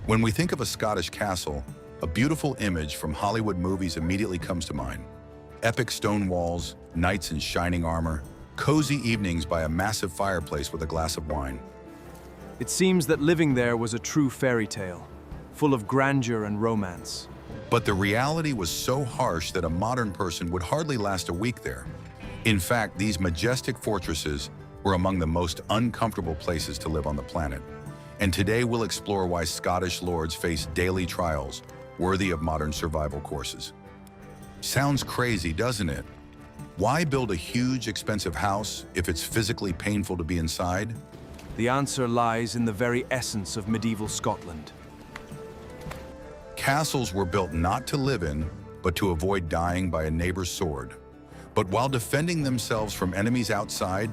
When we think of a Scottish castle, a beautiful image from Hollywood movies immediately comes to mind. Epic stone walls, knights in shining armor, cozy evenings by a massive fireplace with a glass of wine. It seems that living there was a true fairy tale, full of grandeur and romance. But the reality was so harsh that a modern person would hardly last a week there. In fact, these majestic fortresses were among the most uncomfortable places to live on the planet. And today we'll explore why Scottish lords face daily trials worthy of modern survival courses. Sounds crazy, doesn't it? Why build a huge, expensive house if it's physically painful to be inside? The answer lies in the very essence of medieval Scotland. Castles were built not to live in, but to avoid dying by a neighbor's sword. But while defending themselves from enemies outside,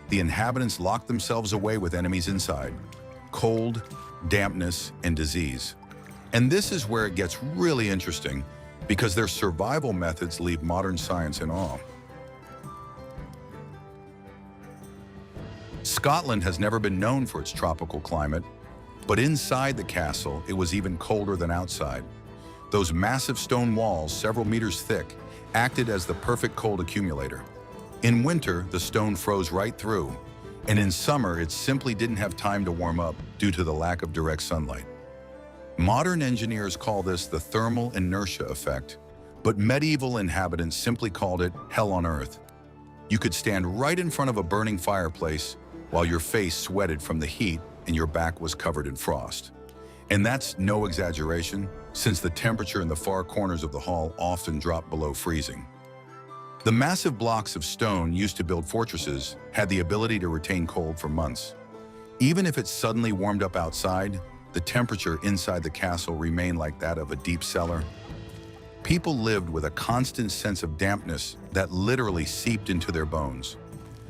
the inhabitants locked themselves away with enemies inside: cold, dampness, and disease. And this is where it gets really interesting, because their survival methods leave modern science in awe. Scotland has never been known for its tropical climate, but inside the castle, it was even colder than outside. Those massive stone walls, several meters thick, acted as the perfect cold accumulator. In winter, the stone froze right through, and in summer, it simply didn't have time to warm up due to the lack of direct sunlight. Modern engineers call this the thermal inertia effect, but medieval inhabitants simply called it hell on earth. You could stand right in front of a burning fireplace while your face sweated from the heat and your back was covered in frost. And that's no exaggeration, since the temperature in the far corners of the hall often dropped below freezing. The massive blocks of stone used to build fortresses had the ability to retain cold for months. Even if it suddenly warmed up outside, the temperature inside the castle remained like that of a deep cellar. People lived with a constant sense of dampness that literally seeped into their bones.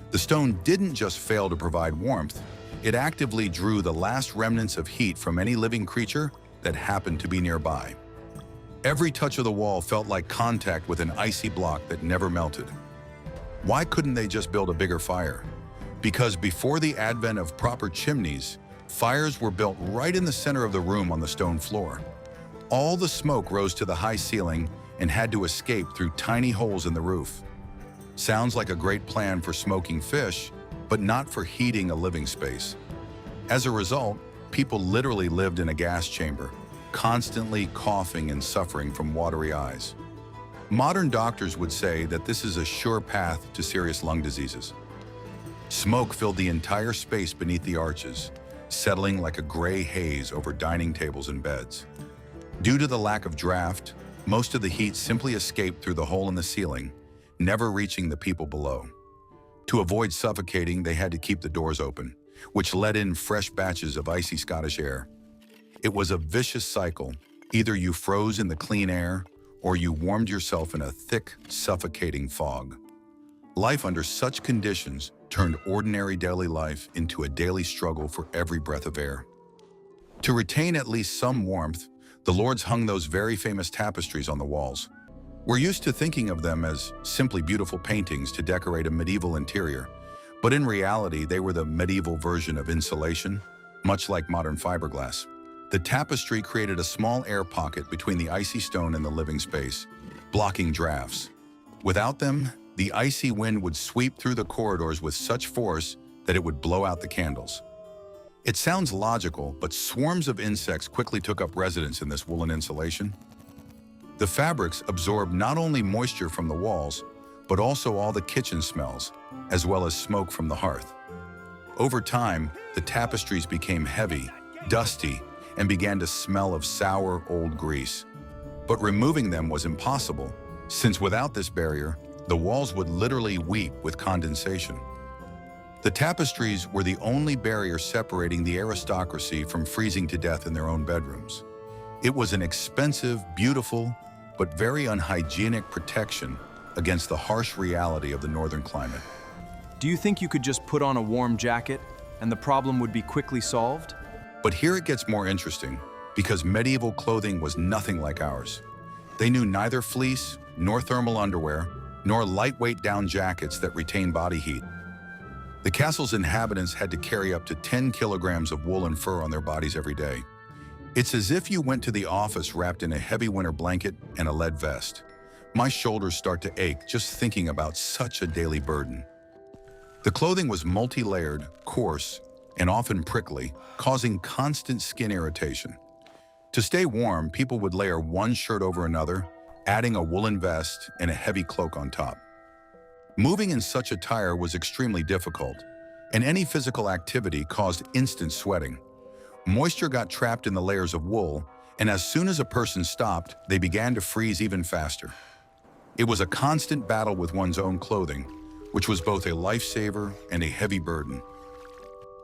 The stone didn't just fail to provide warmth, it actively drew the last remnants of heat from any living creature that happened to be nearby. Every touch of the wall felt like contact with an icy block that never melted. Why couldn't they just build a bigger fire? Because before the advent of proper chimneys, fires were built right in the center of the room on the stone floor. All the smoke rose to the high ceiling and had to escape through tiny holes in the roof. Sounds like a great plan for smoking fish, but not for heating a living space. As a result, people literally lived in a gas chamber, constantly coughing and suffering from watery eyes. Modern doctors would say that this is a sure path to serious lung diseases. Smoke filled the entire space beneath the arches, settling like a gray haze over dining tables and beds. Due to the lack of draft, most of the heat simply escaped through the hole in the ceiling, never reaching the people below. To avoid suffocating, they had to keep the doors open, which let in fresh batches of icy Scottish air. It was a vicious cycle. Either you froze in the clean air, or you warmed yourself in a thick, suffocating fog. Life under such conditions turned ordinary daily life into a daily struggle for every breath of air. To retain at least some warmth, the lords hung those very famous tapestries on the walls. We're used to thinking of them as simply beautiful paintings to decorate a medieval interior, but in reality, they were the medieval version of insulation, much like modern fiberglass. The tapestry created a small air pocket between the icy stone and the living space, blocking drafts. Without them, the icy wind would sweep through the corridors with such force that it would blow out the candles. It sounds logical, but swarms of insects quickly took up residence in this woolen insulation. The fabrics absorbed not only moisture from the walls, but also all the kitchen smells, as well as smoke from the hearth. Over time, the tapestries became heavy, dusty, and began to smell of sour, old grease. But removing them was impossible, since without this barrier, the walls would literally weep with condensation. The tapestries were the only barrier separating the aristocracy from freezing to death in their own bedrooms. It was an expensive, beautiful, but very unhygienic protection against the harsh reality of the northern climate. Do you think you could just put on a warm jacket and the problem would be quickly solved? But here it gets more interesting, because medieval clothing was nothing like ours. They knew neither fleece, nor thermal underwear, nor lightweight down jackets that retain body heat. The castle's inhabitants had to carry up to 10 kilograms of wool and fur on their bodies every day. It's as if you went to the office wrapped in a heavy winter blanket and a lead vest. My shoulders start to ache just thinking about such a daily burden. The clothing was multi-layered, coarse, and often prickly, causing constant skin irritation. To stay warm, people would layer one shirt over another, adding a woolen vest and a heavy cloak on top. Moving in such attire was extremely difficult, and any physical activity caused instant sweating. Moisture got trapped in the layers of wool, and as soon as a person stopped, they began to freeze even faster. It was a constant battle with one's own clothing, which was both a lifesaver and a heavy burden.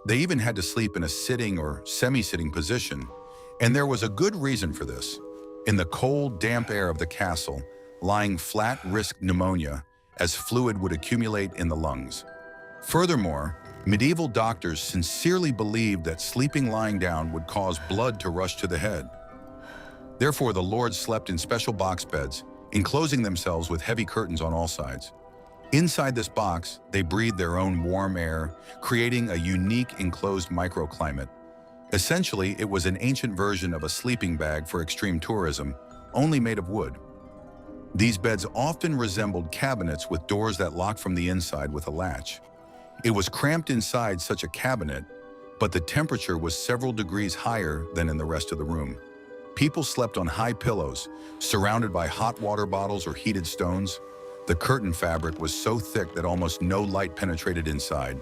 They even had to sleep in a sitting or semi-sitting position, and there was a good reason for this. In the cold, damp air of the castle, lying flat risked pneumonia, as fluid would accumulate in the lungs. Furthermore, medieval doctors sincerely believed that sleeping lying down would cause blood to rush to the head. Therefore, the lords slept in special box beds, enclosing themselves with heavy curtains on all sides. Inside this box, they breathed their own warm air, creating a unique enclosed microclimate. Essentially, it was an ancient version of a sleeping bag for extreme tourism, only made of wood. These beds often resembled cabinets with doors that locked from the inside with a latch. It was cramped inside such a cabinet, but the temperature was several degrees higher than in the rest of the room. People slept on high pillows, surrounded by hot water bottles or heated stones. The curtain fabric was so thick that almost no light penetrated inside,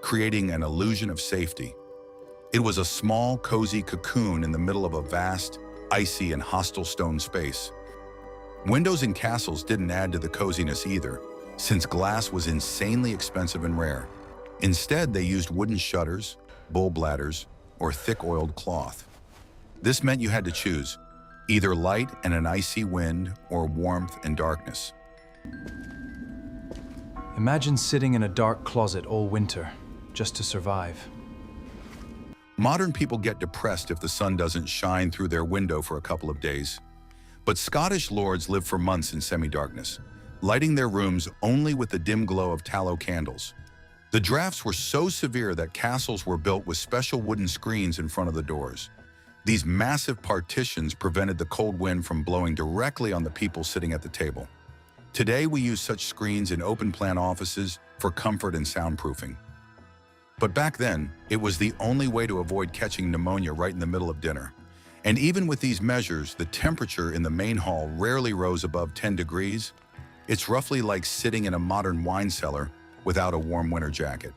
creating an illusion of safety. It was a small, cozy cocoon in the middle of a vast, icy, and hostile stone space. Windows in castles didn't add to the coziness either, since glass was insanely expensive and rare. Instead, they used wooden shutters, bull bladders, or thick oiled cloth. This meant you had to choose, either light and an icy wind or warmth and darkness. Imagine sitting in a dark closet all winter, just to survive. Modern people get depressed if the sun doesn't shine through their window for a couple of days. But Scottish lords lived for months in semi-darkness, lighting their rooms only with the dim glow of tallow candles. The drafts were so severe that castles were built with special wooden screens in front of the doors. These massive partitions prevented the cold wind from blowing directly on the people sitting at the table. Today, we use such screens in open-plan offices for comfort and soundproofing. But back then, it was the only way to avoid catching pneumonia right in the middle of dinner. And even with these measures, the temperature in the main hall rarely rose above 10 degrees. It's roughly like sitting in a modern wine cellar without a warm winter jacket.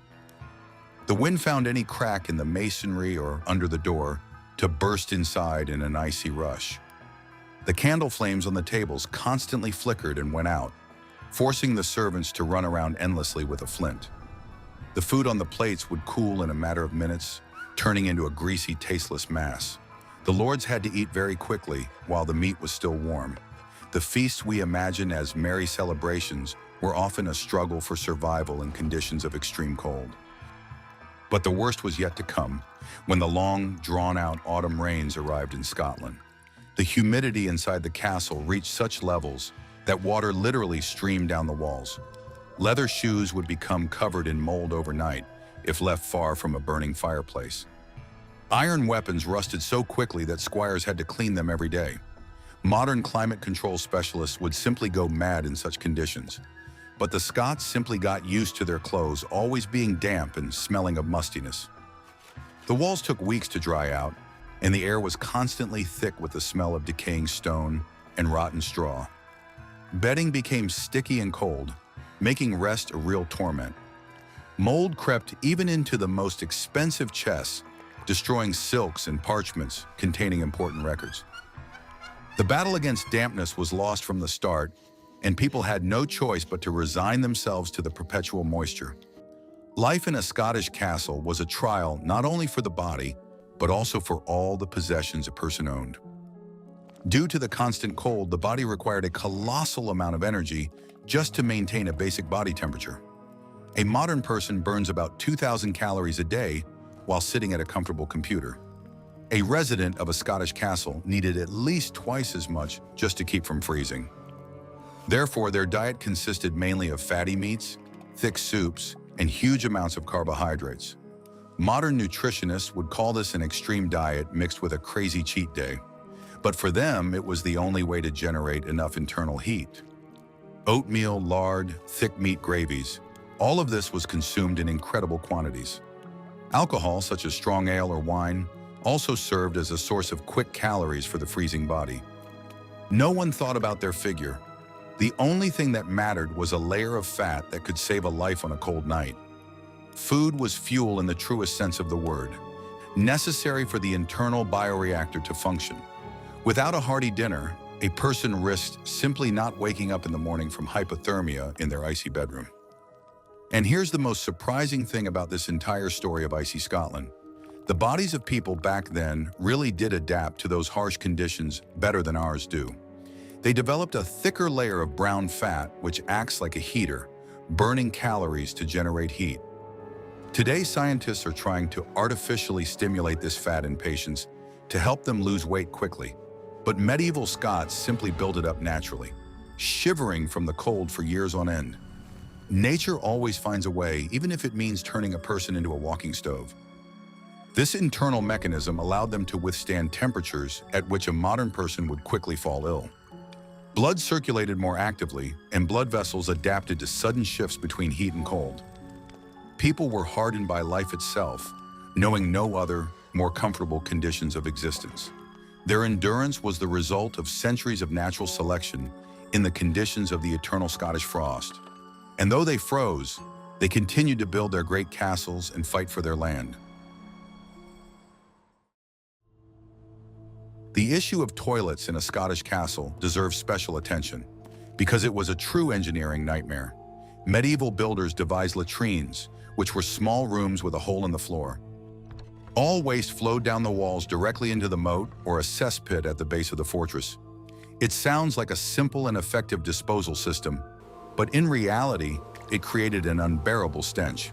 The wind found any crack in the masonry or under the door to burst inside in an icy rush. The candle flames on the tables constantly flickered and went out, forcing the servants to run around endlessly with a flint. The food on the plates would cool in a matter of minutes, turning into a greasy, tasteless mass. The lords had to eat very quickly while the meat was still warm. The feasts we imagine as merry celebrations were often a struggle for survival in conditions of extreme cold. But the worst was yet to come, when the long, drawn-out autumn rains arrived in Scotland. The humidity inside the castle reached such levels that water literally streamed down the walls. Leather shoes would become covered in mold overnight if left far from a burning fireplace. Iron weapons rusted so quickly that squires had to clean them every day. Modern climate control specialists would simply go mad in such conditions. But the Scots simply got used to their clothes always being damp and smelling of mustiness. The walls took weeks to dry out, and the air was constantly thick with the smell of decaying stone and rotten straw. Bedding became sticky and cold, making rest a real torment. Mold crept even into the most expensive chests, destroying silks and parchments containing important records. The battle against dampness was lost from the start, and people had no choice but to resign themselves to the perpetual moisture. Life in a Scottish castle was a trial not only for the body, but also for all the possessions a person owned. Due to the constant cold, the body required a colossal amount of energy just to maintain a basic body temperature. A modern person burns about 2,000 calories a day while sitting at a comfortable computer. A resident of a Scottish castle needed at least twice as much just to keep from freezing. Therefore, their diet consisted mainly of fatty meats, thick soups, and huge amounts of carbohydrates. Modern nutritionists would call this an extreme diet mixed with a crazy cheat day. But for them, it was the only way to generate enough internal heat. Oatmeal, lard, thick meat gravies, all of this was consumed in incredible quantities. Alcohol, such as strong ale or wine, also served as a source of quick calories for the freezing body. No one thought about their figure. The only thing that mattered was a layer of fat that could save a life on a cold night. Food was fuel in the truest sense of the word, necessary for the internal bioreactor to function. Without a hearty dinner, a person risked simply not waking up in the morning from hypothermia in their icy bedroom. And here's the most surprising thing about this entire story of icy Scotland. The bodies of people back then really did adapt to those harsh conditions better than ours do. They developed a thicker layer of brown fat which acts like a heater, burning calories to generate heat. Today, scientists are trying to artificially stimulate this fat in patients to help them lose weight quickly. But medieval Scots simply built it up naturally, shivering from the cold for years on end. Nature always finds a way, even if it means turning a person into a walking stove. This internal mechanism allowed them to withstand temperatures at which a modern person would quickly fall ill. Blood circulated more actively, and blood vessels adapted to sudden shifts between heat and cold. People were hardened by life itself, knowing no other, more comfortable conditions of existence. Their endurance was the result of centuries of natural selection in the conditions of the eternal Scottish frost. And though they froze, they continued to build their great castles and fight for their land. The issue of toilets in a Scottish castle deserves special attention because it was a true engineering nightmare. Medieval builders devised latrines, which were small rooms with a hole in the floor. All waste flowed down the walls directly into the moat or a cesspit at the base of the fortress. It sounds like a simple and effective disposal system, but in reality, it created an unbearable stench.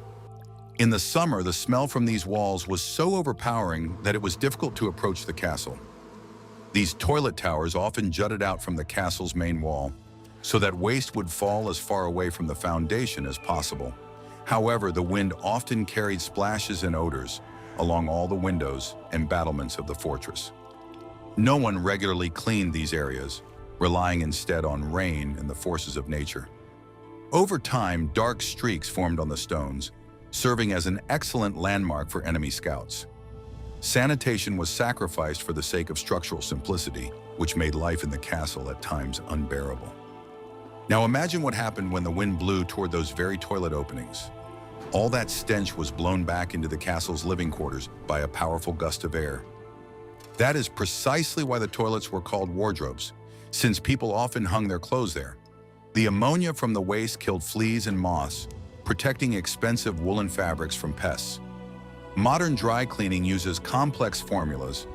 In the summer, the smell from these walls was so overpowering that it was difficult to approach the castle. These toilet towers often jutted out from the castle's main wall, so that waste would fall as far away from the foundation as possible. However, the wind often carried splashes and odors along all the windows and battlements of the fortress. No one regularly cleaned these areas, relying instead on rain and the forces of nature. Over time, dark streaks formed on the stones, serving as an excellent landmark for enemy scouts. Sanitation was sacrificed for the sake of structural simplicity, which made life in the castle at times unbearable. Now imagine what happened when the wind blew toward those very toilet openings. All that stench was blown back into the castle's living quarters by a powerful gust of air. That is precisely why the toilets were called wardrobes, since people often hung their clothes there. The ammonia from the waste killed fleas and moths, protecting expensive woolen fabrics from pests. Modern dry cleaning uses complex formulas,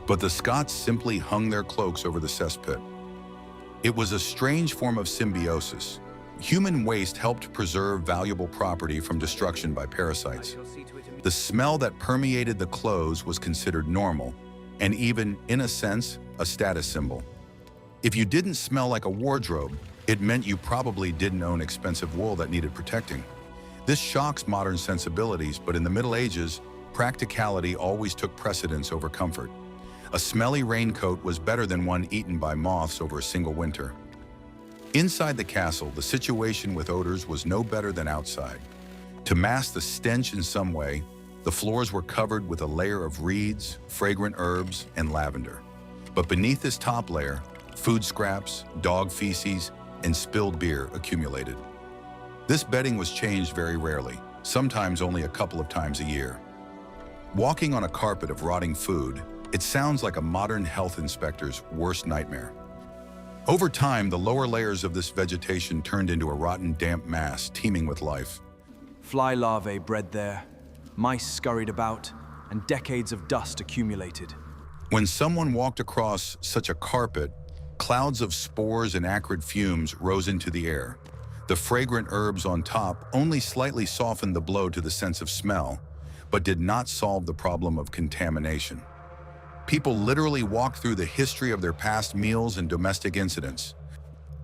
but the Scots simply hung their cloaks over the cesspit. It was a strange form of symbiosis. Human waste helped preserve valuable property from destruction by parasites. The smell that permeated the clothes was considered normal, and even, in a sense, a status symbol. If you didn't smell like a wardrobe, it meant you probably didn't own expensive wool that needed protecting. This shocks modern sensibilities, but in the Middle Ages, practicality always took precedence over comfort. A smelly raincoat was better than one eaten by moths over a single winter. Inside the castle, the situation with odors was no better than outside. To mask the stench in some way, the floors were covered with a layer of reeds, fragrant herbs, and lavender. But beneath this top layer, food scraps, dog feces, and spilled beer accumulated. This bedding was changed very rarely, sometimes only a couple of times a year. Walking on a carpet of rotting food, it sounds like a modern health inspector's worst nightmare. Over time, the lower layers of this vegetation turned into a rotten, damp mass teeming with life. Fly larvae bred there, mice scurried about, and decades of dust accumulated. When someone walked across such a carpet, clouds of spores and acrid fumes rose into the air. The fragrant herbs on top only slightly softened the blow to the sense of smell, but did not solve the problem of contamination. People literally walked through the history of their past meals and domestic incidents.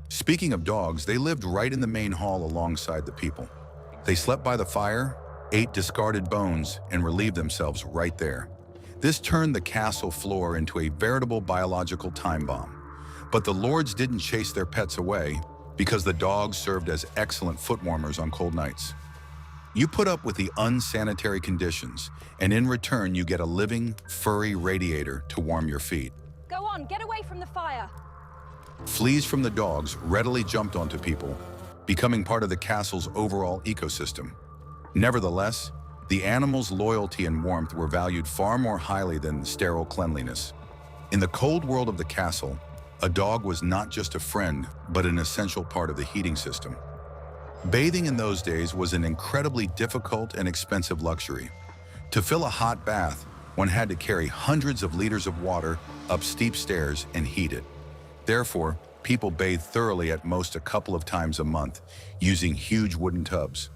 Speaking of dogs, they lived right in the main hall alongside the people. They slept by the fire, ate discarded bones, and relieved themselves right there. This turned the castle floor into a veritable biological time bomb. But the lords didn't chase their pets away because the dogs served as excellent foot warmers on cold nights. You put up with the unsanitary conditions, and in return you get a living, furry radiator to warm your feet. Go on, get away from the fire. Fleas from the dogs readily jumped onto people, becoming part of the castle's overall ecosystem. Nevertheless, the animals' loyalty and warmth were valued far more highly than sterile cleanliness. In the cold world of the castle, a dog was not just a friend, but an essential part of the heating system. Bathing in those days was an incredibly difficult and expensive luxury. To fill a hot bath, one had to carry hundreds of liters of water up steep stairs and heat it. Therefore, people bathed thoroughly at most a couple of times a month, using huge wooden tubs.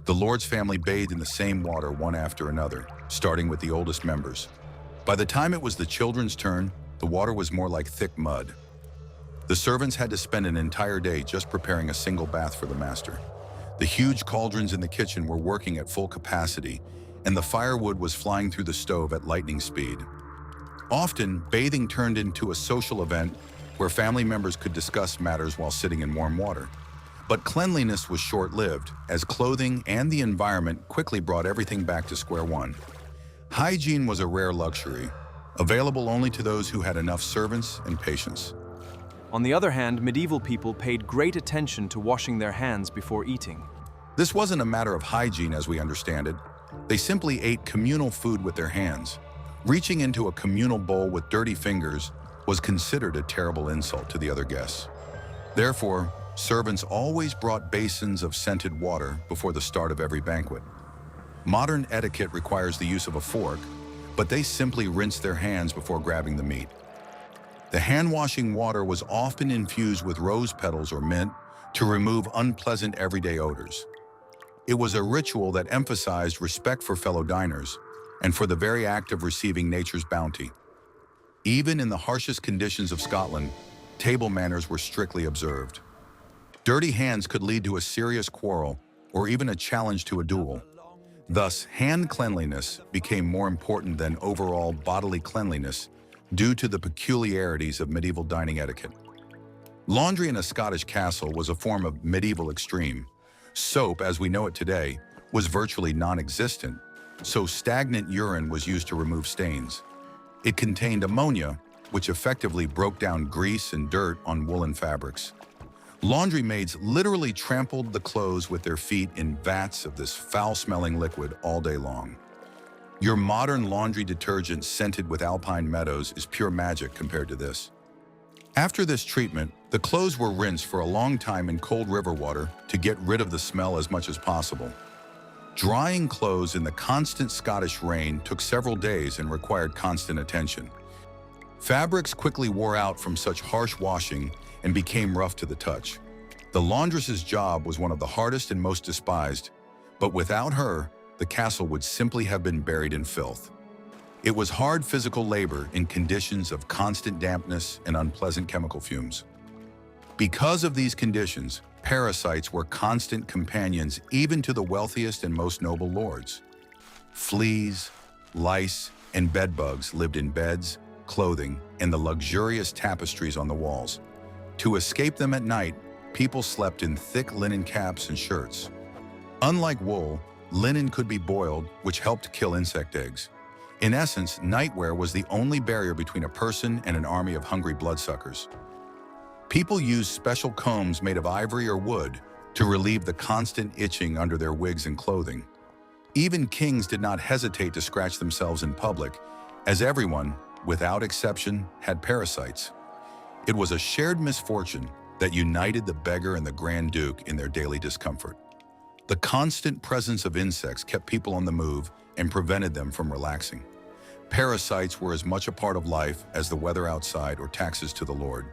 The lord's family bathed in the same water one after another, starting with the oldest members. By the time it was the children's turn, the water was more like thick mud. The servants had to spend an entire day just preparing a single bath for the master. The huge cauldrons in the kitchen were working at full capacity, and the firewood was flying through the stove at lightning speed. Often, bathing turned into a social event where family members could discuss matters while sitting in warm water. But cleanliness was short-lived, as clothing and the environment quickly brought everything back to square one. Hygiene was a rare luxury, available only to those who had enough servants and patience. On the other hand, medieval people paid great attention to washing their hands before eating. This wasn't a matter of hygiene as we understand it. They simply ate communal food with their hands. Reaching into a communal bowl with dirty fingers was considered a terrible insult to the other guests. Therefore, servants always brought basins of scented water before the start of every banquet. Modern etiquette requires the use of a fork, but they simply rinsed their hands before grabbing the meat. The hand-washing water was often infused with rose petals or mint to remove unpleasant everyday odors. It was a ritual that emphasized respect for fellow diners and for the very act of receiving nature's bounty. Even in the harshest conditions of Scotland, table manners were strictly observed. Dirty hands could lead to a serious quarrel or even a challenge to a duel. Thus, hand cleanliness became more important than overall bodily cleanliness due to the peculiarities of medieval dining etiquette. Laundry in a Scottish castle was a form of medieval extreme. Soap, as we know it today, was virtually non-existent, so stagnant urine was used to remove stains. It contained ammonia, which effectively broke down grease and dirt on woolen fabrics. Laundry maids literally trampled the clothes with their feet in vats of this foul-smelling liquid all day long. Your modern laundry detergent scented with alpine meadows is pure magic compared to this. After this treatment, the clothes were rinsed for a long time in cold river water to get rid of the smell as much as possible. Drying clothes in the constant Scottish rain took several days and required constant attention. Fabrics quickly wore out from such harsh washing and became rough to the touch. The laundress's job was one of the hardest and most despised, but without her, the castle would simply have been buried in filth. It was hard physical labor in conditions of constant dampness and unpleasant chemical fumes. Because of these conditions, parasites were constant companions even to the wealthiest and most noble lords. Fleas, lice, and bedbugs lived in beds, clothing, and the luxurious tapestries on the walls. To escape them at night, people slept in thick linen caps and shirts. Unlike wool, linen could be boiled, which helped kill insect eggs. In essence, nightwear was the only barrier between a person and an army of hungry bloodsuckers. People used special combs made of ivory or wood to relieve the constant itching under their wigs and clothing. Even kings did not hesitate to scratch themselves in public, as everyone, without exception, had parasites. It was a shared misfortune that united the beggar and the Grand Duke in their daily discomfort. The constant presence of insects kept people on the move and prevented them from relaxing. Parasites were as much a part of life as the weather outside or taxes to the Lord.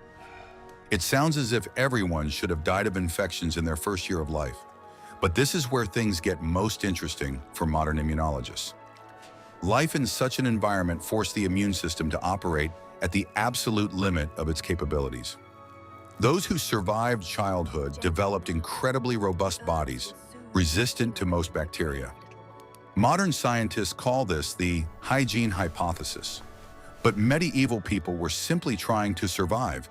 It sounds as if everyone should have died of infections in their first year of life, but this is where things get most interesting for modern immunologists. Life in such an environment forced the immune system to operate at the absolute limit of its capabilities. Those who survived childhood developed incredibly robust bodies, resistant to most bacteria. Modern scientists call this the hygiene hypothesis, but medieval people were simply trying to survive.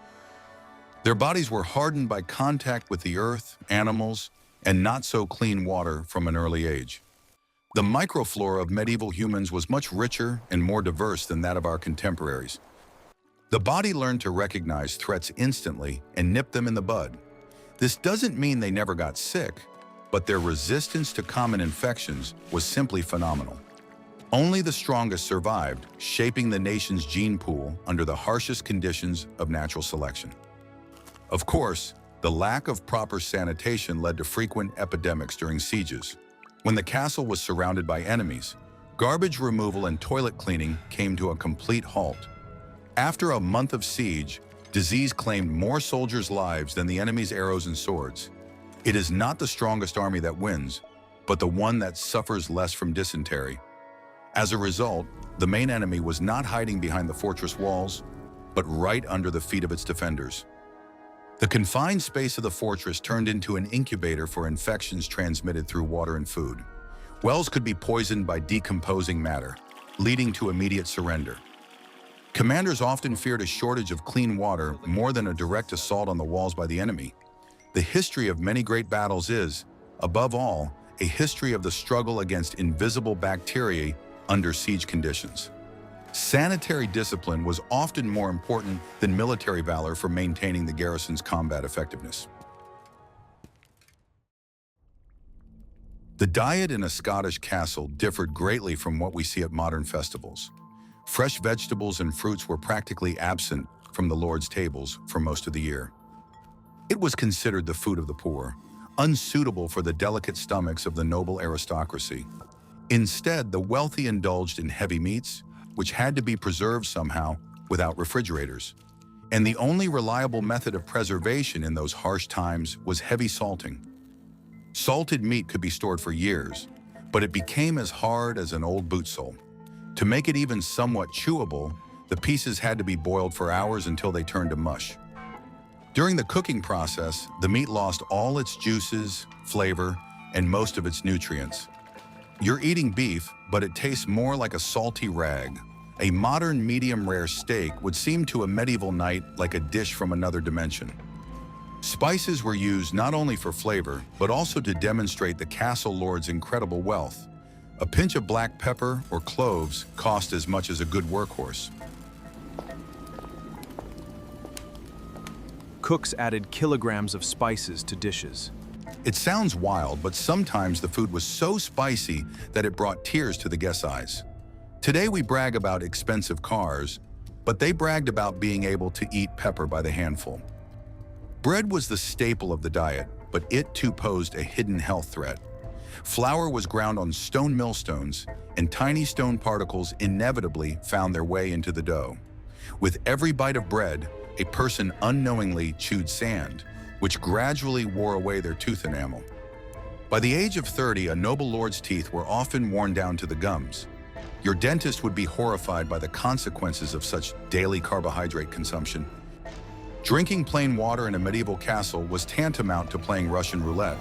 Their bodies were hardened by contact with the earth, animals, and not so clean water from an early age. The microflora of medieval humans was much richer and more diverse than that of our contemporaries. The body learned to recognize threats instantly and nip them in the bud. This doesn't mean they never got sick, but their resistance to common infections was simply phenomenal. Only the strongest survived, shaping the nation's gene pool under the harshest conditions of natural selection. Of course, the lack of proper sanitation led to frequent epidemics during sieges. When the castle was surrounded by enemies, garbage removal and toilet cleaning came to a complete halt. After a month of siege, disease claimed more soldiers' lives than the enemy's arrows and swords. It is not the strongest army that wins, but the one that suffers less from dysentery. As a result, the main enemy was not hiding behind the fortress walls, but right under the feet of its defenders. The confined space of the fortress turned into an incubator for infections transmitted through water and food. Wells could be poisoned by decomposing matter, leading to immediate surrender. Commanders often feared a shortage of clean water more than a direct assault on the walls by the enemy. The history of many great battles is, above all, a history of the struggle against invisible bacteria under siege conditions. Sanitary discipline was often more important than military valor for maintaining the garrison's combat effectiveness. The diet in a Scottish castle differed greatly from what we see at modern festivals. Fresh vegetables and fruits were practically absent from the lord's tables for most of the year. It was considered the food of the poor, unsuitable for the delicate stomachs of the noble aristocracy. Instead, the wealthy indulged in heavy meats, which had to be preserved somehow without refrigerators. And the only reliable method of preservation in those harsh times was heavy salting. Salted meat could be stored for years, but it became as hard as an old boot sole. To make it even somewhat chewable, the pieces had to be boiled for hours until they turned to mush. During the cooking process, the meat lost all its juices, flavor, and most of its nutrients. You're eating beef, but it tastes more like a salty rag. A modern medium-rare steak would seem to a medieval knight like a dish from another dimension. Spices were used not only for flavor, but also to demonstrate the castle lord's incredible wealth. A pinch of black pepper or cloves cost as much as a good workhorse. Cooks added kilograms of spices to dishes. It sounds wild, but sometimes the food was so spicy that it brought tears to the guests' eyes. Today we brag about expensive cars, but they bragged about being able to eat pepper by the handful. Bread was the staple of the diet, but it too posed a hidden health threat. Flour was ground on stone millstones, and tiny stone particles inevitably found their way into the dough. With every bite of bread, a person unknowingly chewed sand, which gradually wore away their tooth enamel. By the age of 30, a noble lord's teeth were often worn down to the gums. Your dentist would be horrified by the consequences of such daily carbohydrate consumption. Drinking plain water in a medieval castle was tantamount to playing Russian roulette.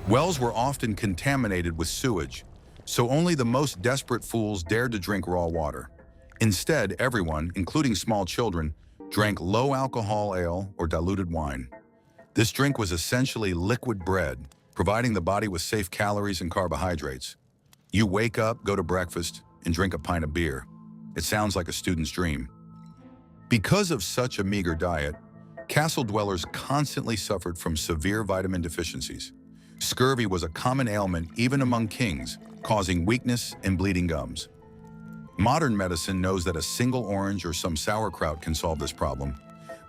Wells were often contaminated with sewage, so only the most desperate fools dared to drink raw water. Instead, everyone, including small children, drank low-alcohol ale or diluted wine. This drink was essentially liquid bread, providing the body with safe calories and carbohydrates. You wake up, go to breakfast, and drink a pint of beer. It sounds like a student's dream. Because of such a meager diet, castle dwellers constantly suffered from severe vitamin deficiencies. Scurvy was a common ailment even among kings, causing weakness and bleeding gums. Modern medicine knows that a single orange or some sauerkraut can solve this problem,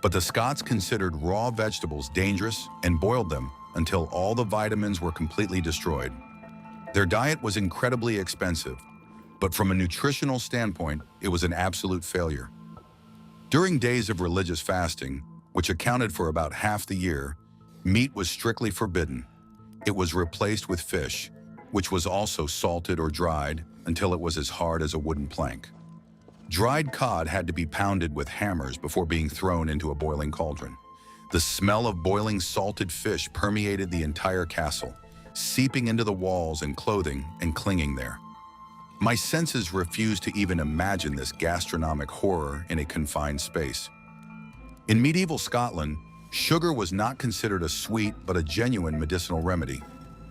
but the Scots considered raw vegetables dangerous and boiled them until all the vitamins were completely destroyed. Their diet was incredibly expensive, but from a nutritional standpoint, it was an absolute failure. During days of religious fasting, which accounted for about half the year, meat was strictly forbidden. It was replaced with fish, which was also salted or dried until it was as hard as a wooden plank. Dried cod had to be pounded with hammers before being thrown into a boiling cauldron. The smell of boiling salted fish permeated the entire castle, seeping into the walls and clothing and clinging there. My senses refused to even imagine this gastronomic horror in a confined space. In medieval Scotland, sugar was not considered a sweet but a genuine medicinal remedy.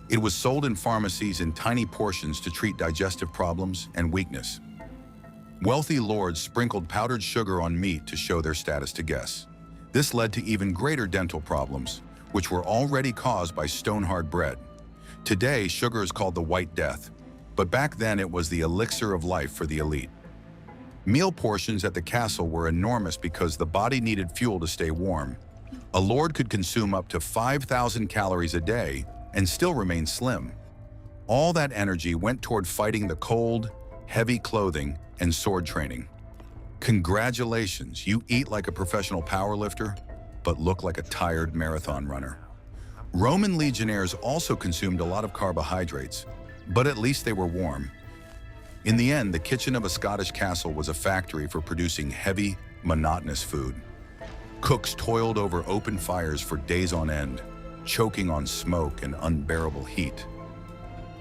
It was sold in pharmacies in tiny portions to treat digestive problems and weakness. Wealthy lords sprinkled powdered sugar on meat to show their status to guests. This led to even greater dental problems, which were already caused by stone-hard bread. Today, sugar is called the White Death, but back then it was the elixir of life for the elite. Meal portions at the castle were enormous because the body needed fuel to stay warm. A lord could consume up to 5,000 calories a day and still remain slim. All that energy went toward fighting the cold, heavy clothing, and sword training. Congratulations, you eat like a professional powerlifter, but look like a tired marathon runner. Roman legionnaires also consumed a lot of carbohydrates, but at least they were warm. In the end, the kitchen of a Scottish castle was a factory for producing heavy, monotonous food. Cooks toiled over open fires for days on end, choking on smoke and unbearable heat.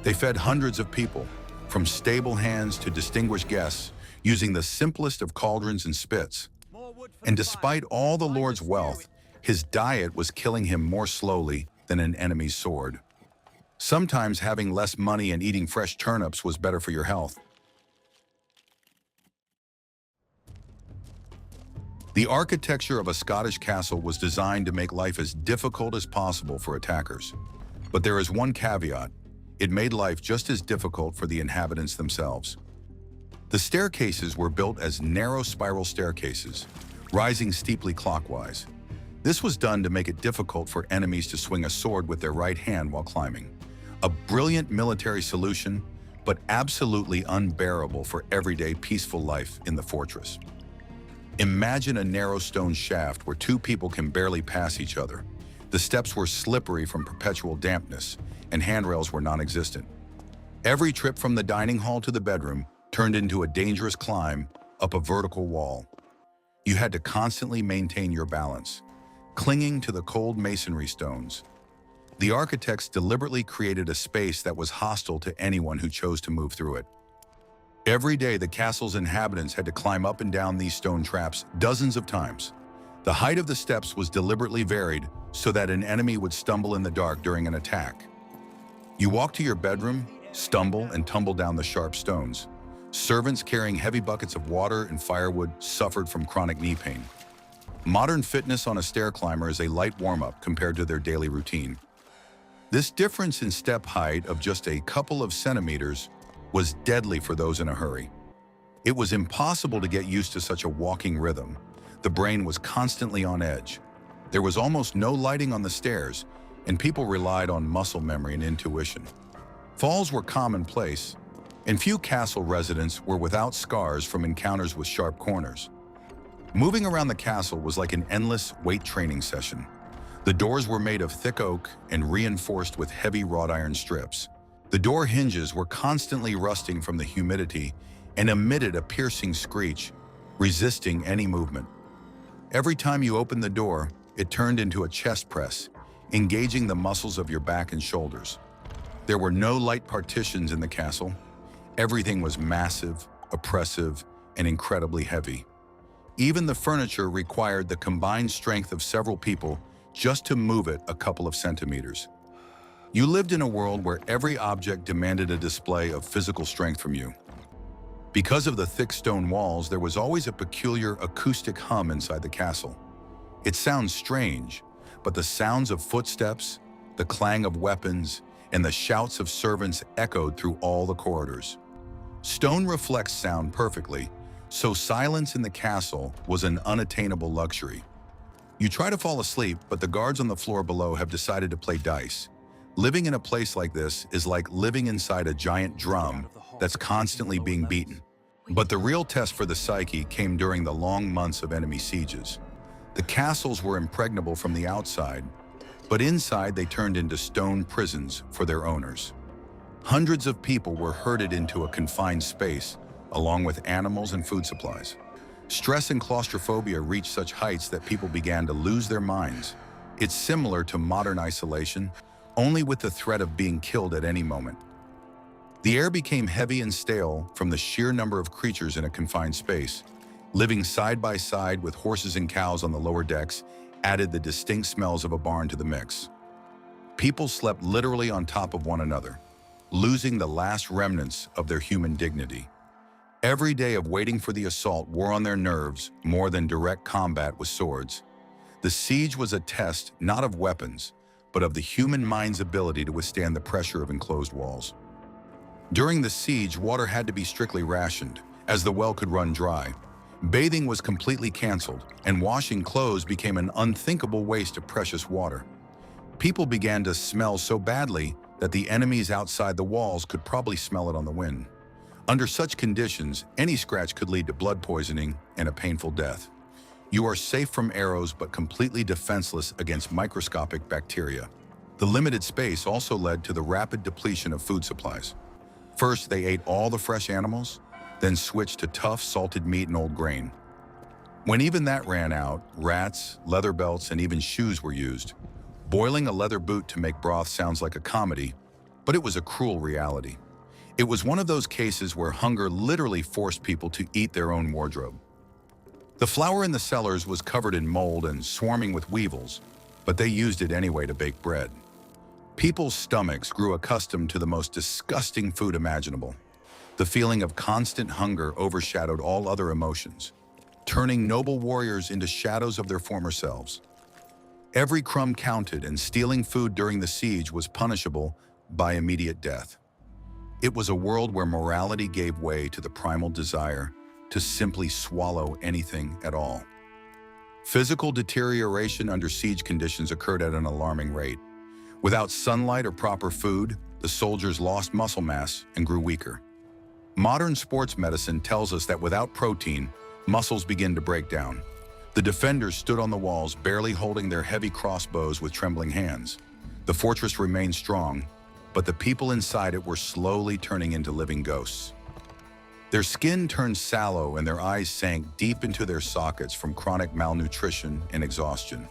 They fed hundreds of people, from stable hands to distinguished guests, using the simplest of cauldrons and spits. And despite all the lord's wealth, his diet was killing him more slowly than an enemy's sword. Sometimes having less money and eating fresh turnips was better for your health. The architecture of a Scottish castle was designed to make life as difficult as possible for attackers. But there is one caveat: it made life just as difficult for the inhabitants themselves. The staircases were built as narrow spiral staircases, rising steeply clockwise. This was done to make it difficult for enemies to swing a sword with their right hand while climbing. A brilliant military solution, but absolutely unbearable for everyday peaceful life in the fortress. Imagine a narrow stone shaft where two people can barely pass each other. The steps were slippery from perpetual dampness, and handrails were non-existent. Every trip from the dining hall to the bedroom turned into a dangerous climb up a vertical wall. You had to constantly maintain your balance, clinging to the cold masonry stones. The architects deliberately created a space that was hostile to anyone who chose to move through it. Every day, the castle's inhabitants had to climb up and down these stone traps dozens of times. The height of the steps was deliberately varied so that an enemy would stumble in the dark during an attack. You walk to your bedroom, stumble, and tumble down the sharp stones. Servants carrying heavy buckets of water and firewood suffered from chronic knee pain. Modern fitness on a stair climber is a light warm-up compared to their daily routine. This difference in step height of just a couple of centimeters was deadly for those in a hurry. It was impossible to get used to such a walking rhythm. The brain was constantly on edge. There was almost no lighting on the stairs, and people relied on muscle memory and intuition. Falls were commonplace, and few castle residents were without scars from encounters with sharp corners. Moving around the castle was like an endless weight training session. The doors were made of thick oak and reinforced with heavy wrought iron strips. The door hinges were constantly rusting from the humidity and emitted a piercing screech, resisting any movement. Every time you opened the door, it turned into a chest press, engaging the muscles of your back and shoulders. There were no light partitions in the castle. Everything was massive, oppressive, and incredibly heavy. Even the furniture required the combined strength of several people just to move it a couple of centimeters. You lived in a world where every object demanded a display of physical strength from you. Because of the thick stone walls, there was always a peculiar acoustic hum inside the castle. It sounds strange, but the sounds of footsteps, the clang of weapons, and the shouts of servants echoed through all the corridors. Stone reflects sound perfectly, so silence in the castle was an unattainable luxury. You try to fall asleep, but the guards on the floor below have decided to play dice. Living in a place like this is like living inside a giant drum that's constantly being beaten. But the real test for the psyche came during the long months of enemy sieges. The castles were impregnable from the outside, but inside they turned into stone prisons for their owners. Hundreds of people were herded into a confined space, along with animals and food supplies. Stress and claustrophobia reached such heights that people began to lose their minds. It's similar to modern isolation, only with the threat of being killed at any moment. The air became heavy and stale from the sheer number of creatures in a confined space. Living side by side with horses and cows on the lower decks added the distinct smells of a barn to the mix. People slept literally on top of one another, losing the last remnants of their human dignity. Every day of waiting for the assault wore on their nerves more than direct combat with swords. The siege was a test not of weapons, but of the human mind's ability to withstand the pressure of enclosed walls. During the siege, water had to be strictly rationed, as the well could run dry. Bathing was completely canceled, and washing clothes became an unthinkable waste of precious water. People began to smell so badly that the enemies outside the walls could probably smell it on the wind. Under such conditions, any scratch could lead to blood poisoning and a painful death. You are safe from arrows but completely defenseless against microscopic bacteria. The limited space also led to the rapid depletion of food supplies. First, they ate all the fresh animals, then switched to tough, salted meat and old grain. When even that ran out, rats, leather belts, and even shoes were used. Boiling a leather boot to make broth sounds like a comedy, but it was a cruel reality. It was one of those cases where hunger literally forced people to eat their own wardrobe. The flour in the cellars was covered in mold and swarming with weevils, but they used it anyway to bake bread. People's stomachs grew accustomed to the most disgusting food imaginable. The feeling of constant hunger overshadowed all other emotions, turning noble warriors into shadows of their former selves. Every crumb counted, and stealing food during the siege was punishable by immediate death. It was a world where morality gave way to the primal desire to simply swallow anything at all. Physical deterioration under siege conditions occurred at an alarming rate. Without sunlight or proper food, the soldiers lost muscle mass and grew weaker. Modern sports medicine tells us that without protein, muscles begin to break down. The defenders stood on the walls, barely holding their heavy crossbows with trembling hands. The fortress remained strong, but the people inside it were slowly turning into living ghosts. Their skin turned sallow and their eyes sank deep into their sockets from chronic malnutrition and exhaustion.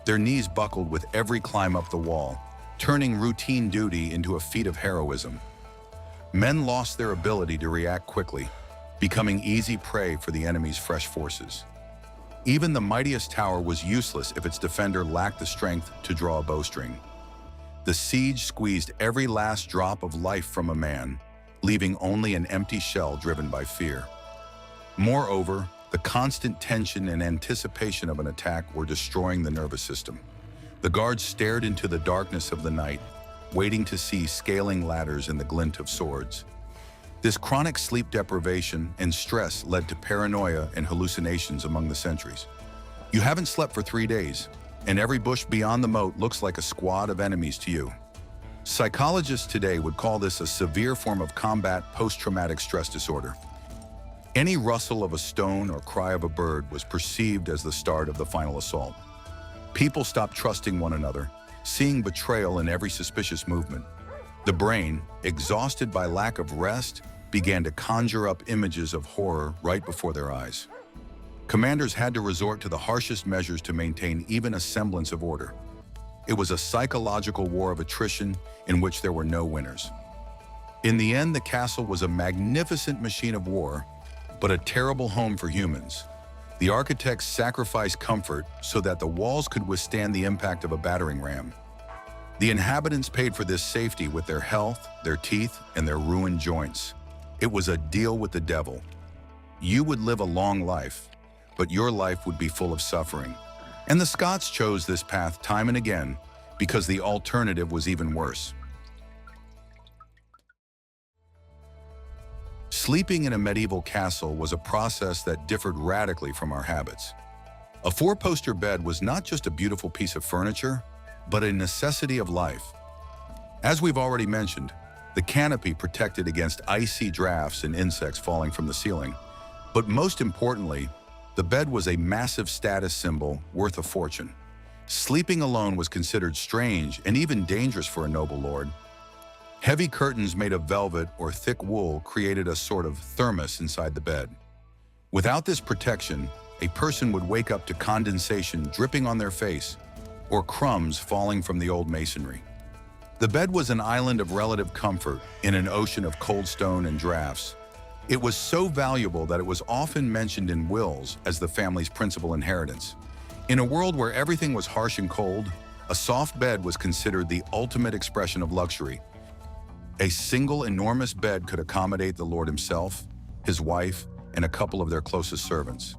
Their knees buckled with every climb up the wall, turning routine duty into a feat of heroism. Men lost their ability to react quickly, becoming easy prey for the enemy's fresh forces. Even the mightiest tower was useless if its defender lacked the strength to draw a bowstring. The siege squeezed every last drop of life from a man, leaving only an empty shell driven by fear. Moreover, the constant tension and anticipation of an attack were destroying the nervous system. The guards stared into the darkness of the night, waiting to see scaling ladders and the glint of swords. This chronic sleep deprivation and stress led to paranoia and hallucinations among the sentries. You haven't slept for 3 days, and every bush beyond the moat looks like a squad of enemies to you. Psychologists today would call this a severe form of combat post-traumatic stress disorder. Any rustle of a stone or cry of a bird was perceived as the start of the final assault. People stopped trusting one another, seeing betrayal in every suspicious movement. The brain, exhausted by lack of rest, began to conjure up images of horror right before their eyes. Commanders had to resort to the harshest measures to maintain even a semblance of order. It was a psychological war of attrition in which there were no winners. In the end, the castle was a magnificent machine of war, but a terrible home for humans. The architects sacrificed comfort so that the walls could withstand the impact of a battering ram. The inhabitants paid for this safety with their health, their teeth, and their ruined joints. It was a deal with the devil. You would live a long life, but your life would be full of suffering. And the Scots chose this path time and again because the alternative was even worse. Sleeping in a medieval castle was a process that differed radically from our habits. A four-poster bed was not just a beautiful piece of furniture, but a necessity of life. As we've already mentioned, the canopy protected against icy drafts and insects falling from the ceiling. But most importantly, the bed was a massive status symbol worth a fortune. Sleeping alone was considered strange and even dangerous for a noble lord. Heavy curtains made of velvet or thick wool created a sort of thermos inside the bed. Without this protection, a person would wake up to condensation dripping on their face or crumbs falling from the old masonry. The bed was an island of relative comfort in an ocean of cold stone and drafts. It was so valuable that it was often mentioned in wills as the family's principal inheritance. In a world where everything was harsh and cold, a soft bed was considered the ultimate expression of luxury. A single enormous bed could accommodate the Lord himself, his wife, and a couple of their closest servants.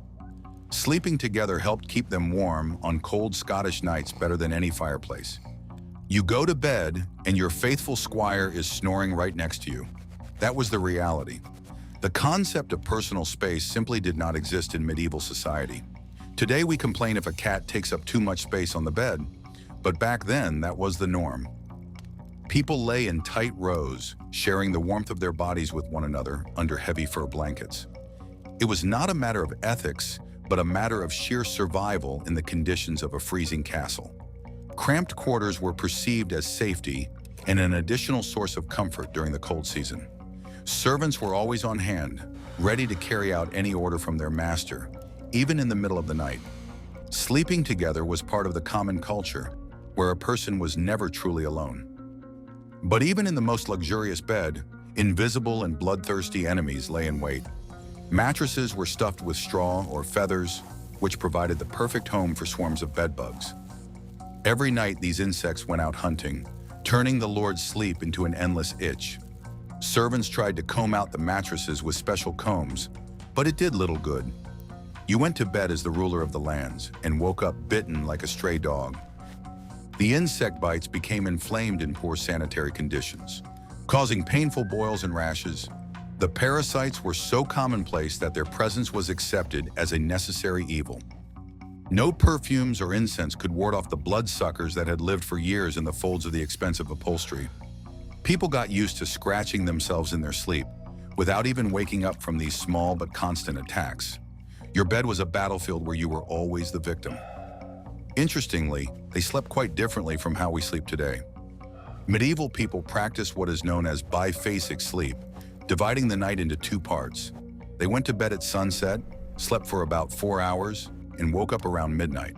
Sleeping together helped keep them warm on cold Scottish nights better than any fireplace. You go to bed and your faithful squire is snoring right next to you. That was the reality. The concept of personal space simply did not exist in medieval society. Today we complain if a cat takes up too much space on the bed, but back then that was the norm. People lay in tight rows, sharing the warmth of their bodies with one another under heavy fur blankets. It was not a matter of ethics, but a matter of sheer survival in the conditions of a freezing castle. Cramped quarters were perceived as safety and an additional source of comfort during the cold season. Servants were always on hand, ready to carry out any order from their master, even in the middle of the night. Sleeping together was part of the common culture, where a person was never truly alone. But even in the most luxurious bed, invisible and bloodthirsty enemies lay in wait. Mattresses were stuffed with straw or feathers, which provided the perfect home for swarms of bedbugs. Every night these insects went out hunting, turning the Lord's sleep into an endless itch. Servants tried to comb out the mattresses with special combs, but it did little good. You went to bed as the ruler of the lands and woke up bitten like a stray dog. The insect bites became inflamed in poor sanitary conditions, causing painful boils and rashes. The parasites were so commonplace that their presence was accepted as a necessary evil. No perfumes or incense could ward off the bloodsuckers that had lived for years in the folds of the expensive upholstery. People got used to scratching themselves in their sleep, without even waking up from these small but constant attacks. Your bed was a battlefield where you were always the victim. Interestingly, they slept quite differently from how we sleep today. Medieval people practiced what is known as biphasic sleep, dividing the night into two parts. They went to bed at sunset, slept for about 4 hours, and woke up around midnight.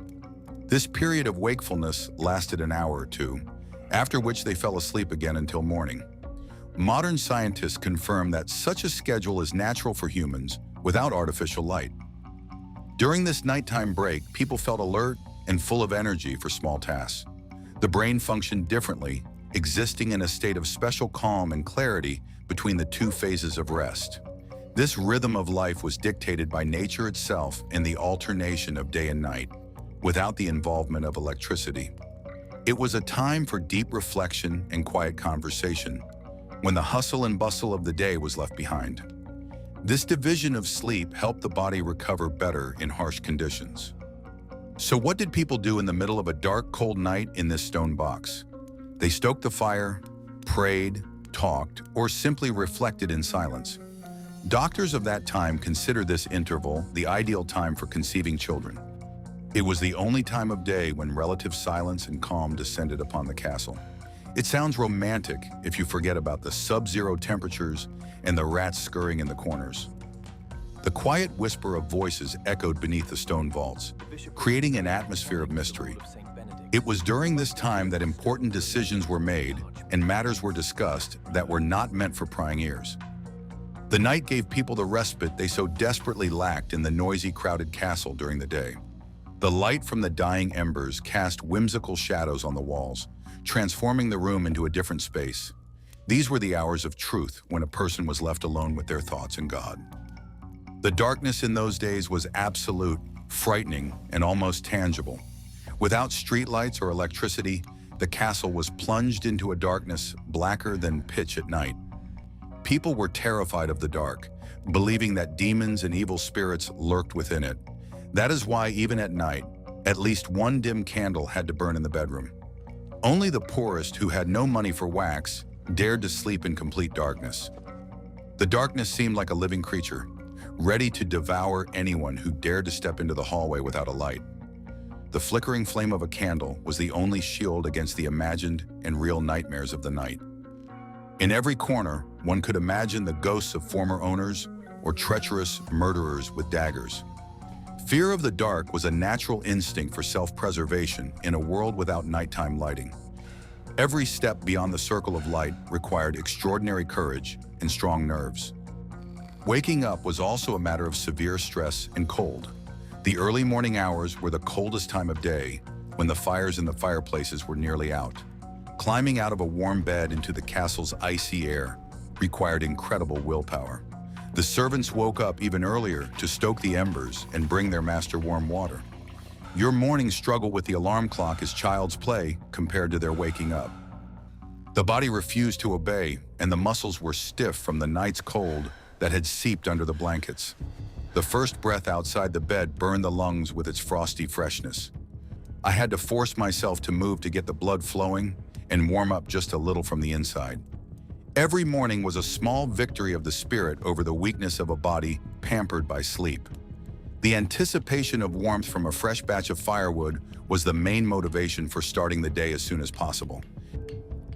This period of wakefulness lasted an hour or two, after which they fell asleep again until morning. Modern scientists confirm that such a schedule is natural for humans without artificial light. During this nighttime break, people felt alert and full of energy for small tasks. The brain functioned differently, existing in a state of special calm and clarity between the two phases of rest. This rhythm of life was dictated by nature itself and the alternation of day and night, without the involvement of electricity. It was a time for deep reflection and quiet conversation, when the hustle and bustle of the day was left behind. This division of sleep helped the body recover better in harsh conditions. So what did people do in the middle of a dark, cold night in this stone box? They stoked the fire, prayed, talked, or simply reflected in silence. Doctors of that time considered this interval the ideal time for conceiving children. It was the only time of day when relative silence and calm descended upon the castle. It sounds romantic if you forget about the sub-zero temperatures and the rats scurrying in the corners. The quiet whisper of voices echoed beneath the stone vaults, creating an atmosphere of mystery. It was during this time that important decisions were made and matters were discussed that were not meant for prying ears. The night gave people the respite they so desperately lacked in the noisy, crowded castle during the day. The light from the dying embers cast whimsical shadows on the walls, transforming the room into a different space. These were the hours of truth when a person was left alone with their thoughts and God. The darkness in those days was absolute, frightening, and almost tangible. Without streetlights or electricity, the castle was plunged into a darkness blacker than pitch at night. People were terrified of the dark, believing that demons and evil spirits lurked within it. That is why, even at night, at least one dim candle had to burn in the bedroom. Only the poorest, who had no money for wax, dared to sleep in complete darkness. The darkness seemed like a living creature, ready to devour anyone who dared to step into the hallway without a light. The flickering flame of a candle was the only shield against the imagined and real nightmares of the night. In every corner, one could imagine the ghosts of former owners or treacherous murderers with daggers. Fear of the dark was a natural instinct for self-preservation in a world without nighttime lighting. Every step beyond the circle of light required extraordinary courage and strong nerves. Waking up was also a matter of severe stress and cold. The early morning hours were the coldest time of day, when the fires in the fireplaces were nearly out. Climbing out of a warm bed into the castle's icy air required incredible willpower. The servants woke up even earlier to stoke the embers and bring their master warm water. Your morning struggle with the alarm clock is child's play compared to their waking up. The body refused to obey, and the muscles were stiff from the night's cold that had seeped under the blankets. The first breath outside the bed burned the lungs with its frosty freshness. I had to force myself to move to get the blood flowing and warm up just a little from the inside. Every morning was a small victory of the spirit over the weakness of a body pampered by sleep. The anticipation of warmth from a fresh batch of firewood was the main motivation for starting the day as soon as possible.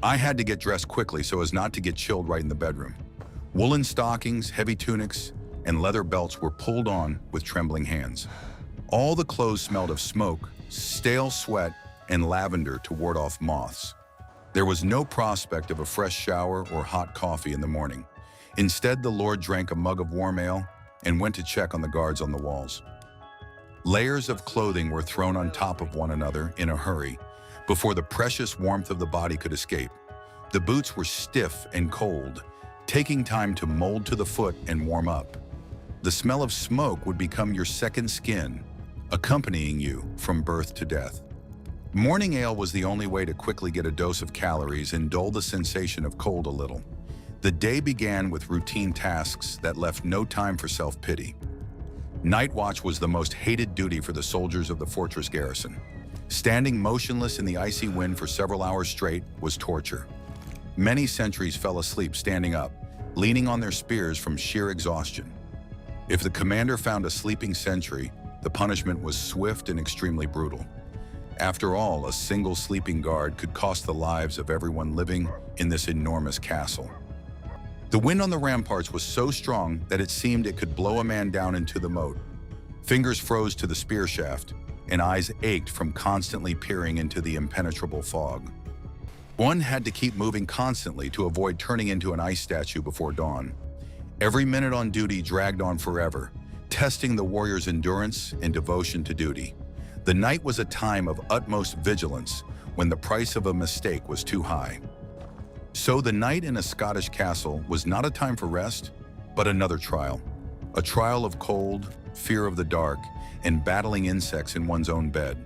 I had to get dressed quickly so as not to get chilled right in the bedroom. Woolen stockings, heavy tunics, and leather belts were pulled on with trembling hands. All the clothes smelled of smoke, stale sweat, and lavender to ward off moths. There was no prospect of a fresh shower or hot coffee in the morning. Instead, the Lord drank a mug of warm ale and went to check on the guards on the walls. Layers of clothing were thrown on top of one another in a hurry before the precious warmth of the body could escape. The boots were stiff and cold, taking time to mold to the foot and warm up. The smell of smoke would become your second skin, accompanying you from birth to death. Morning ale was the only way to quickly get a dose of calories and dull the sensation of cold a little. The day began with routine tasks that left no time for self-pity. Night watch was the most hated duty for the soldiers of the fortress garrison. Standing motionless in the icy wind for several hours straight was torture. Many sentries fell asleep standing up, leaning on their spears from sheer exhaustion. If the commander found a sleeping sentry, the punishment was swift and extremely brutal. After all, a single sleeping guard could cost the lives of everyone living in this enormous castle. The wind on the ramparts was so strong that it seemed it could blow a man down into the moat. Fingers froze to the spear shaft, and eyes ached from constantly peering into the impenetrable fog. One had to keep moving constantly to avoid turning into an ice statue before dawn. Every minute on duty dragged on forever, testing the warrior's endurance and devotion to duty. The night was a time of utmost vigilance when the price of a mistake was too high. So the night in a Scottish castle was not a time for rest, but another trial. A trial of cold, fear of the dark, and battling insects in one's own bed.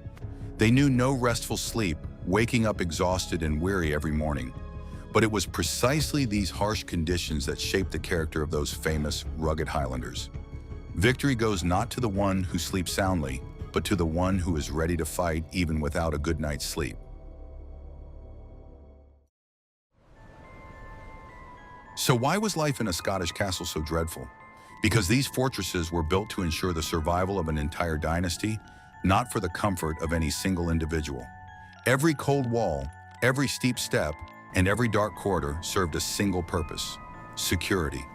They knew no restful sleep, waking up exhausted and weary every morning. But it was precisely these harsh conditions that shaped the character of those famous, rugged Highlanders. Victory goes not to the one who sleeps soundly, but to the one who is ready to fight even without a good night's sleep. So why was life in a Scottish castle so dreadful? Because these fortresses were built to ensure the survival of an entire dynasty, not for the comfort of any single individual. Every cold wall, every steep step, and every dark corridor served a single purpose: security.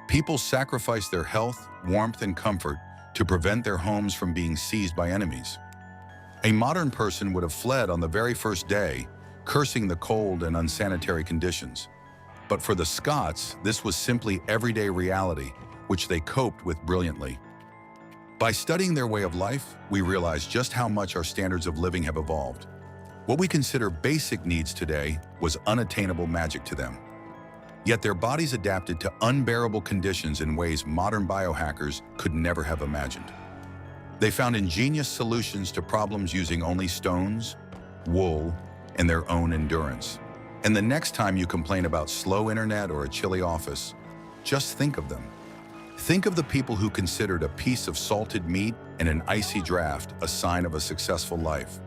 People sacrificed their health, warmth, and comfort to prevent their homes from being seized by enemies. A modern person would have fled on the very first day, cursing the cold and unsanitary conditions. But for the Scots, this was simply everyday reality, which they coped with brilliantly. By studying their way of life, we realize just how much our standards of living have evolved. What we consider basic needs today was unattainable magic to them. Yet their bodies adapted to unbearable conditions in ways modern biohackers could never have imagined. They found ingenious solutions to problems using only stones, wool, and their own endurance. And the next time you complain about slow internet or a chilly office, just think of them. Think of the people who considered a piece of salted meat and an icy draft a sign of a successful life.